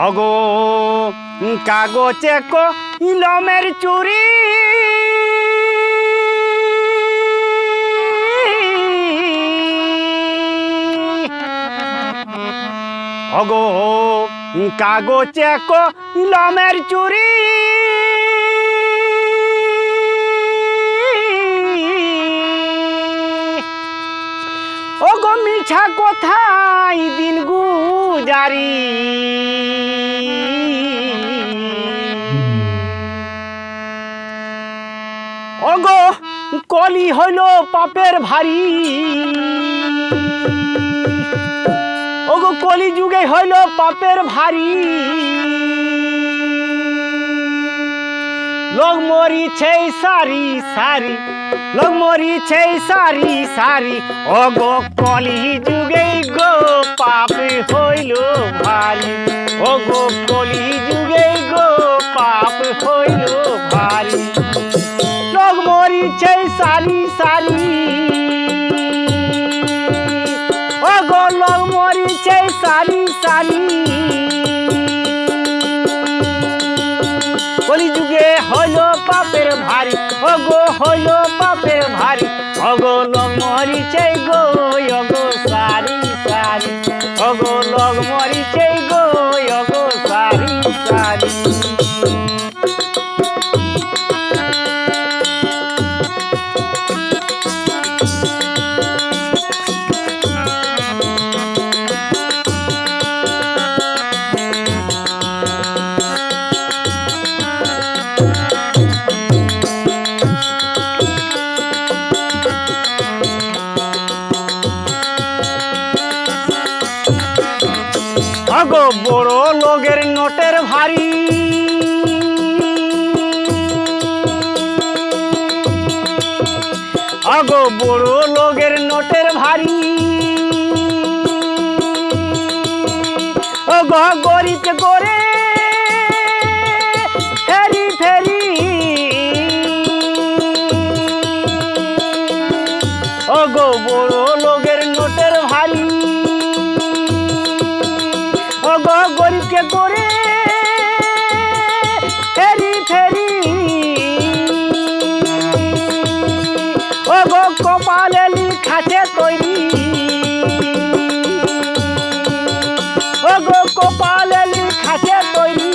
অগো কাগজে কলমের চুরি অগো কাগজে কলমের চুরি ওগো মিছা কথাই দিন গুজারি ওগো কলি হইল পাপের ভারী ওগো কলি যুগে হইল পাপের ভারী লোক মরিছে সারি সারি লোক মরিছে সারি সারি ওগো কলি যুগে গো পাপ হইল ভারী ওগো কলি যুগে গো পাপ হইল ভারী লোক মরিছে সারি সারি ওগো লোক মরিছে সারি সারি কলি যুগে হইল পাপের ভারী ওগো হইল পাপের ভারী ওগো লোক মরিছে গো ওগো সারি সারি ওগো লোক মরিছে গো ওগো সারি সারি অগো বড় লোকের নোটের ভারী অগো বড় লোকের নোটের ভারী ওগো গরিবকে করে ফেরি ফেরি ওগো বড় লোকের নোটের ভারী ওগো গরিবকে করে ফেরি ফেরি ওগো কপালে লিখাছে তৈরি ওগো কপালে লিখাছে তৈরি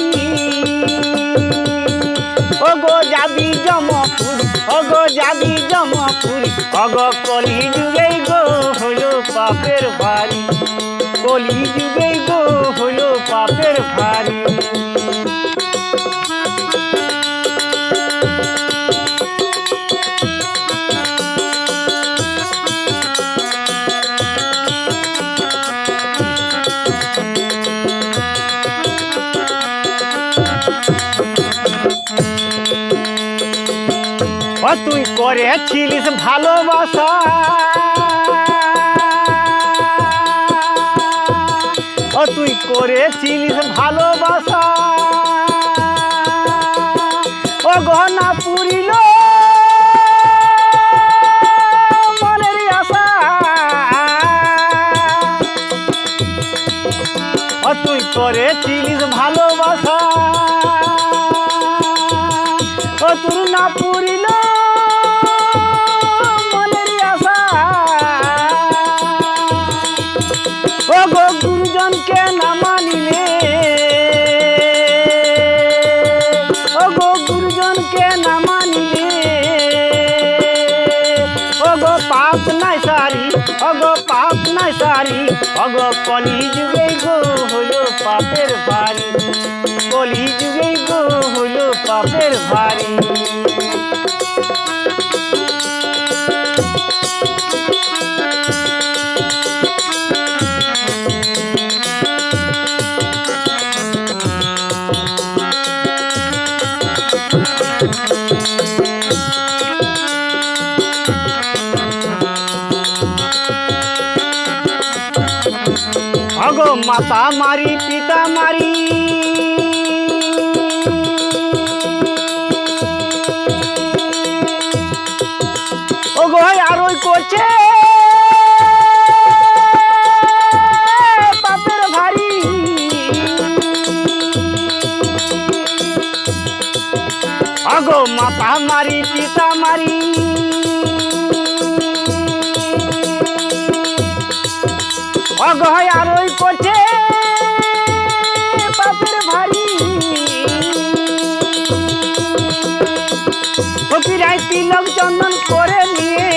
ওগো যাবি জমপুরি ওগো যাবি জমপুরি ওগো কলি যুগে গো হলো পাপের ভারী কলি যুগে গো হলো পাপের ভারী ও তুই করেছিলিস ভালোবাসা ও তুই করেছিলিস ভালোবাসা ও গহনা পুরিল মনের আশা ও তুই করেছিলিস ভালোবাসা ও তোর না পুরিল মনের আশা ও গো গুরুজনকে না মানিলে ও গো গুরুজনকে না মানিলে ও গো পাপ নাই সারি ও গো পাপ নাই সারি ও গো কলি যুগে গো হলো পাপের ভারী কলি যুগে গো হলো পাপের ভারী অগো মাতা মারি পিতা মারি করছে বাপের ভারী আগো মাথা মারি পিতা মারি আগো আর ওই করছে বাপের ভারী ফকিরাই তিলক চন্দন করে নিয়ে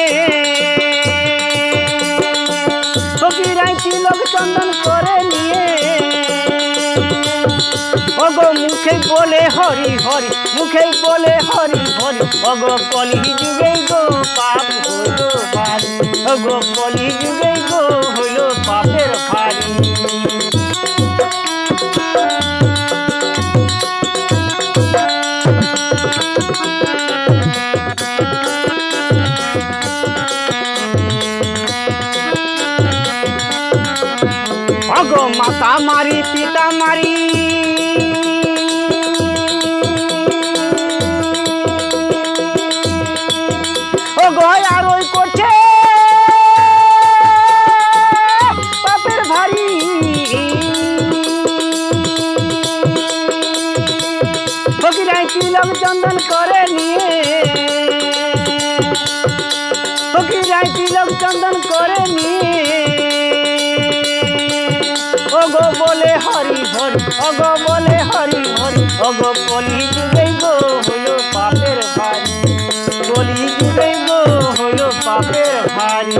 ফকিরাই তিলক চন্দন করে নিয়ে ওগো মুখে বলে হরি হরি মুখে বলে হরি হরি ওগো কলি যুগে গো পাপ হইল ভারী ওগো কলি যুগে গো হইল পাপের ভারী আগো মাতা মারি পিতা মারি ওগো আর ওই করছে বাপের ভারী ফকিরাই তিলক চন্দন করে নিয়ে ফকিরাই তিলক চন্দন করে নিয়ে ওগো বলে হরি হরি ওগো বলে হরি হরি ওগো কলি যুগে গো হইল পাপের ভারী কলি যুগে গো হইল পাপের ভারী